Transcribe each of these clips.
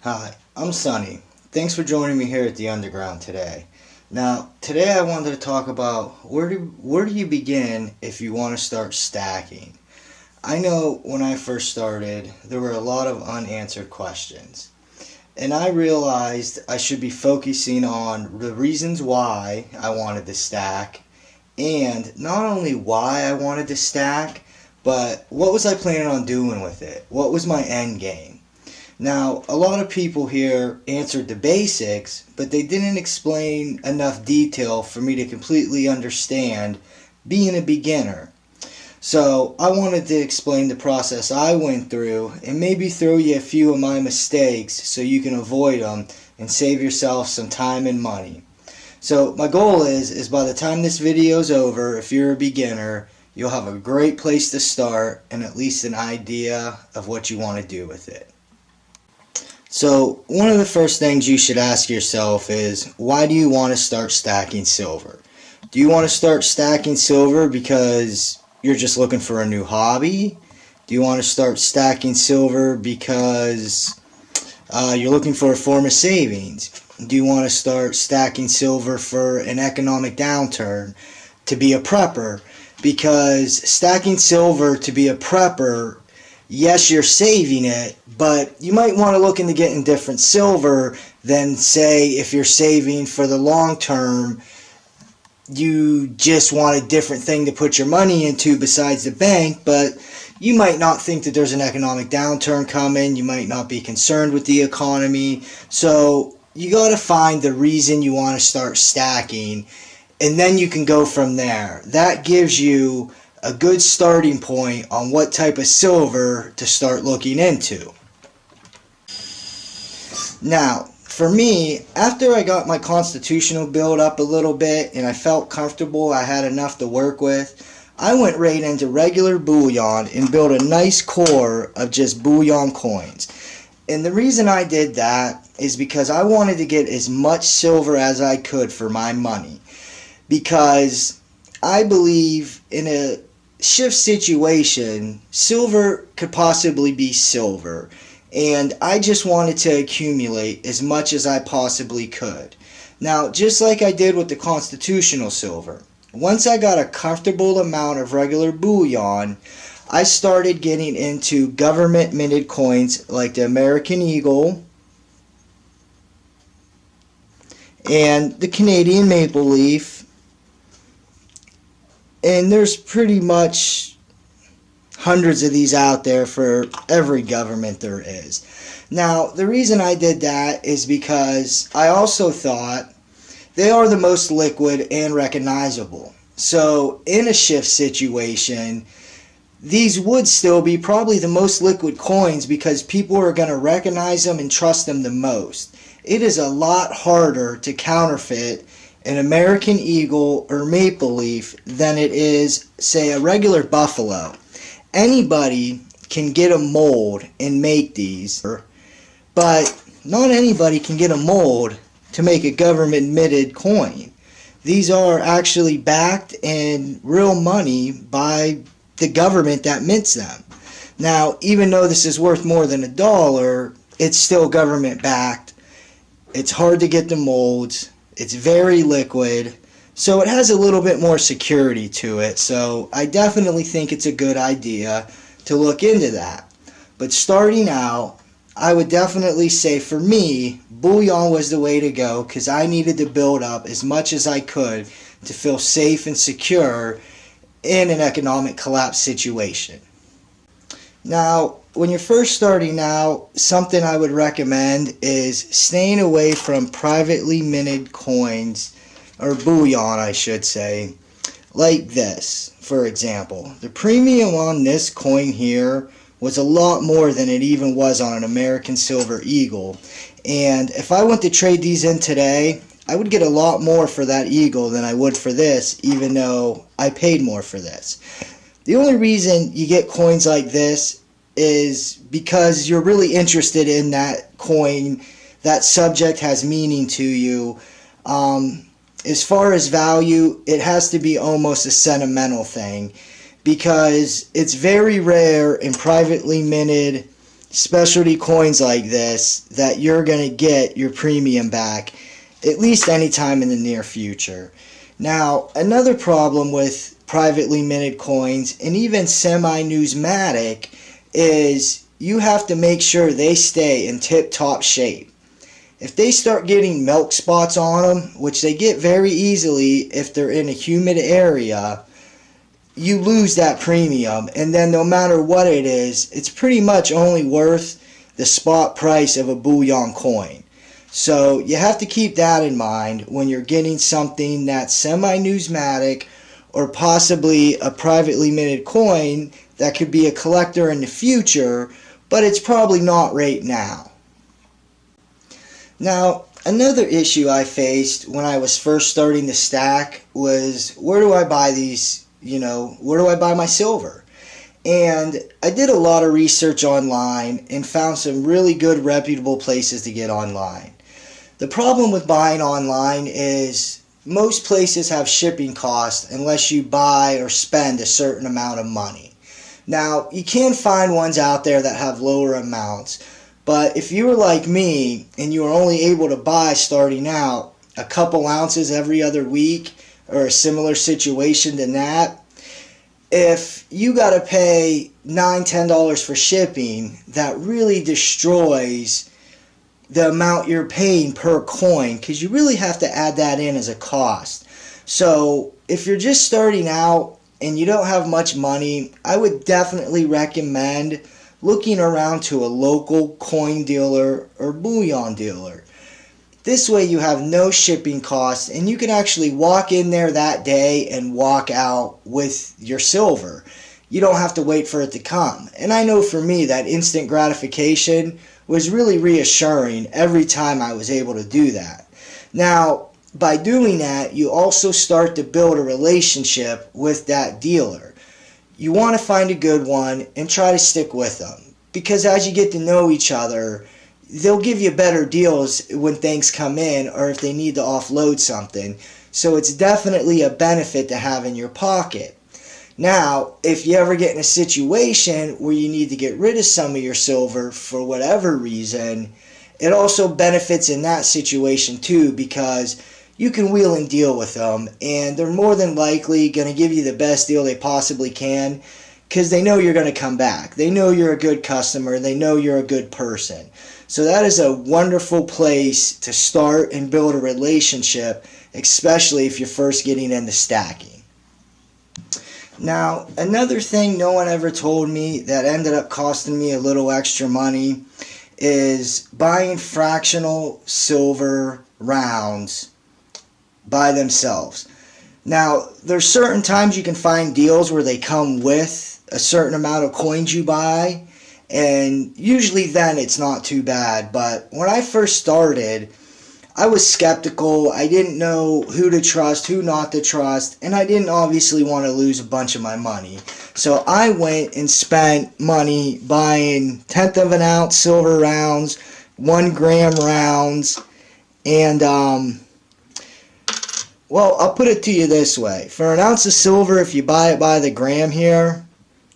Hi, I'm Sunny. Thanks for joining me here at the Underground today. Now, today I wanted to talk about where do you begin if you want to start stacking. I know when I first started, there were a lot of unanswered questions. And I realized I should be focusing on the reasons why I wanted to stack, and not only why I wanted to stack, but what was I planning on doing with it? What was my end game? Now, a lot of people here answered the basics, but they didn't explain enough detail for me to completely understand being a beginner. So, I wanted to explain the process I went through and maybe throw you a few of my mistakes so you can avoid them and save yourself some time and money. So, my goal is by the time this video is over, if you're a beginner, you'll have a great place to start and at least an idea of what you want to do with it. So, one of the first things you should ask yourself is, why do you want to start stacking silver? Do you want to start stacking silver because you're just looking for a new hobby? Do you want to start stacking silver because you're looking for a form of savings? Do you want to start stacking silver for an economic downturn, to be a prepper? Because stacking silver to be a prepper, yes, you're saving it, but you might want to look into getting different silver than, say, if you're saving for the long term, you just want a different thing to put your money into besides the bank, but you might not think that there's an economic downturn coming. You might not be concerned with the economy. So you got to find the reason you want to start stacking, and then you can go from there. That gives you a good starting point on what type of silver to start looking into. Now, for me, after I got my constitutional build up a little bit and I felt comfortable, I had enough to work with, I went right into regular bullion and built a nice core of just bullion coins. And the reason I did that is because I wanted to get as much silver as I could for my money. Because I believe in a shift situation, silver could possibly be silver. And I just wanted to accumulate as much as I possibly could. Now, just like I did with the constitutional silver, once I got a comfortable amount of regular bullion, I started getting into government minted coins like the American Eagle and the Canadian Maple Leaf. And there's pretty much hundreds of these out there for every government there is. Now, the reason I did that is because I also thought they are the most liquid and recognizable. So, in a shift situation, these would still be probably the most liquid coins because people are going to recognize them and trust them the most. It is a lot harder to counterfeit an American Eagle or Maple Leaf than it is, say, a regular Buffalo. Anybody can get a mold and make these, but not anybody can get a mold to make a government minted coin. These are actually backed in real money by the government that mints them. Now, even though this is worth more than $1, it's still government backed. It's hard to get the molds. It's very liquid. So it has a little bit more security to it. So I definitely think it's a good idea to look into that. But starting out, I would definitely say for me, bullion was the way to go because I needed to build up as much as I could to feel safe and secure in an economic collapse situation. Now, when you're first starting out, something I would recommend is staying away from privately minted coins, or bullion I should say, like this. For example, the premium on this coin here was a lot more than it even was on an American Silver Eagle, and if I went to trade these in today, I would get a lot more for that Eagle than I would for this, even though I paid more for this. The only reason you get coins like this is because you're really interested in that coin, that subject has meaning to you. As far as value, it has to be almost a sentimental thing because it's very rare in privately minted specialty coins like this that you're going to get your premium back at least anytime in the near future. Now, another problem with privately minted coins and even semi-numismatic is you have to make sure they stay in tip-top shape. If they start getting milk spots on them, which they get very easily if they're in a humid area, you lose that premium, and then no matter what it is, it's pretty much only worth the spot price of a bullion coin. So you have to keep that in mind when you're getting something that's semi-numismatic or possibly a privately minted coin that could be a collector in the future, but it's probably not right now. Now, another issue I faced when I was first starting to stack was, where do I buy these, where do I buy my silver? And I did a lot of research online and found some really good reputable places to get online. The problem with buying online is most places have shipping costs unless you buy or spend a certain amount of money. Now, you can find ones out there that have lower amounts, but if you were like me and you were only able to buy starting out a couple ounces every other week or a similar situation than that, if you got to pay $9-10 for shipping, that really destroys the amount you're paying per coin, because you really have to add that in as a cost. So if you're just starting out and you don't have much money, I would definitely recommend looking around to a local coin dealer or bullion dealer. This way you have no shipping costs and you can actually walk in there that day and walk out with your silver. You don't have to wait for it to come. And I know for me that instant gratification was really reassuring every time I was able to do that. Now, by doing that, you also start to build a relationship with that dealer. You want to find a good one and try to stick with them, because as you get to know each other, they'll give you better deals when things come in or if they need to offload something. So it's definitely a benefit to have in your pocket. Now, if you ever get in a situation where you need to get rid of some of your silver for whatever reason, it also benefits in that situation too, because you can wheel and deal with them and they're more than likely going to give you the best deal they possibly can, because they know you're going to come back. They know you're a good customer. They know you're a good person. So that is a wonderful place to start and build a relationship, especially if you're first getting into stacking. Now, another thing no one ever told me that ended up costing me a little extra money is buying fractional silver rounds by themselves. Now, there's certain times you can find deals where they come with a certain amount of coins you buy, and usually then it's not too bad. But when I first started, I was skeptical. I didn't know who to trust, who not to trust, and I didn't obviously want to lose a bunch of my money. So I went and spent money buying 1/10 of an ounce silver rounds, 1 gram rounds, and well, I'll put it to you this way. For an ounce of silver, if you buy it by the gram here,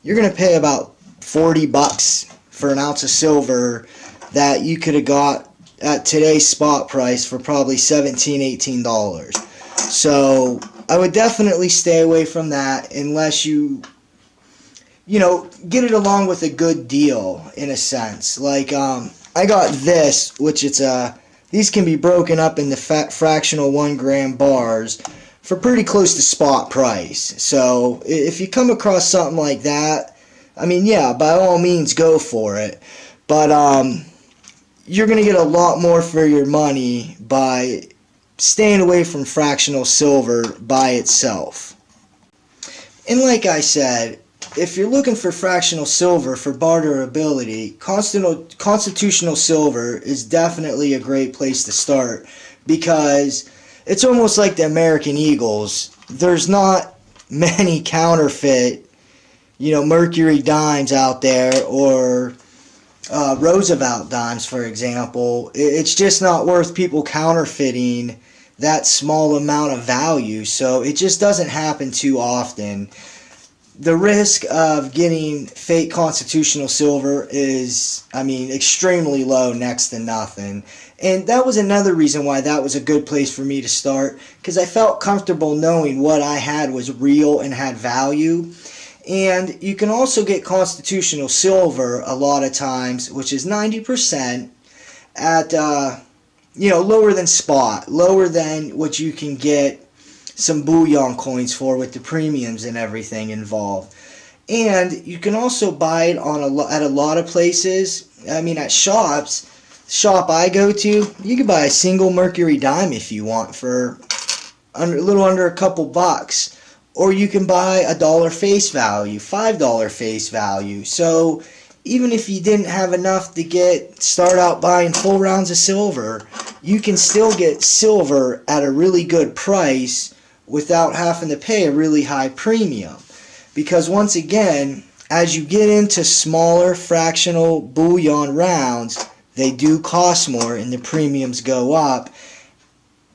you're going to pay about $40 for an ounce of silver that you could have got at today's spot price for probably $17-18. So I would definitely stay away from that unless you get it along with a good deal in a sense. Like I got this, which these can be broken up into fractional 1 gram bars for pretty close to spot price. So if you come across something like that, I mean, yeah, by all means go for it. But you're going to get a lot more for your money by staying away from fractional silver by itself. And like I said, if you're looking for fractional silver for barterability, constitutional silver is definitely a great place to start, because it's almost like the American Eagles. There's not many counterfeit, Mercury dimes out there, or Roosevelt dimes, for example. It's just not worth people counterfeiting that small amount of value, so it just doesn't happen too often. the risk of getting fake constitutional silver is, I mean, extremely low, next to nothing. And that was another reason why that was a good place for me to start, because I felt comfortable knowing what I had was real and had value. And you can also get constitutional silver a lot of times, which is 90%, at lower than spot, lower than what you can get some bullion coins for with the premiums and everything involved. And you can also buy it at a lot of places. I mean, at shops. Shop I go to, you can buy a single mercury dime if you want for a little under a couple bucks. Or you can buy $1 face value, $5 face value. So even if you didn't have enough to start out buying full rounds of silver, you can still get silver at a really good price without having to pay a really high premium. Because once again, as you get into smaller fractional bullion rounds, they do cost more and the premiums go up,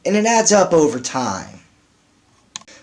and it adds up over time.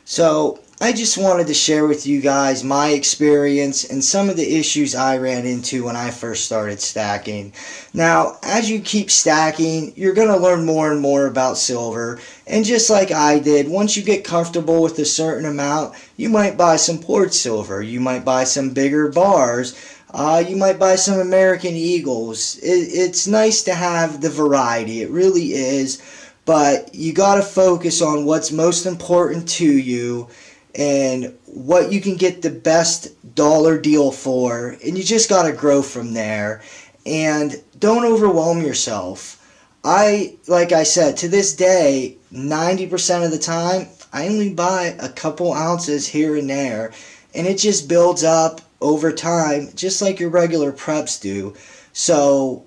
So I just wanted to share with you guys my experience and some of the issues I ran into when I first started stacking. Now, as you keep stacking, you're going to learn more and more about silver. And just like I did, once you get comfortable with a certain amount, you might buy some poured silver. You might buy some bigger bars. You might buy some American Eagles. It's nice to have the variety. It really is. But you got to focus on what's most important to you and what you can get the best dollar deal for. And you just got to grow from there. And don't overwhelm yourself. Like I said, to this day, 90% of the time, I only buy a couple ounces here and there. And it just builds up over time, just like your regular preps do. So,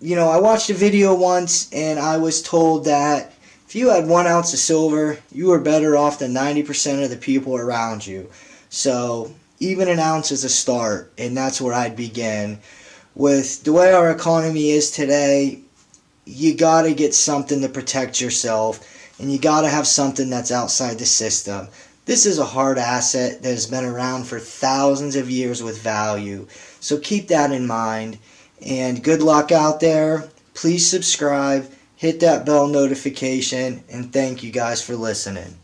I watched a video once and I was told that if you had 1 ounce of silver, you were better off than 90% of the people around you. So, even an ounce is a start, and that's where I'd begin. With the way our economy is today, you gotta get something to protect yourself, and you gotta have something that's outside the system. This is a hard asset that has been around for thousands of years with value. So keep that in mind. And good luck out there. Please subscribe, hit that bell notification, and thank you guys for listening.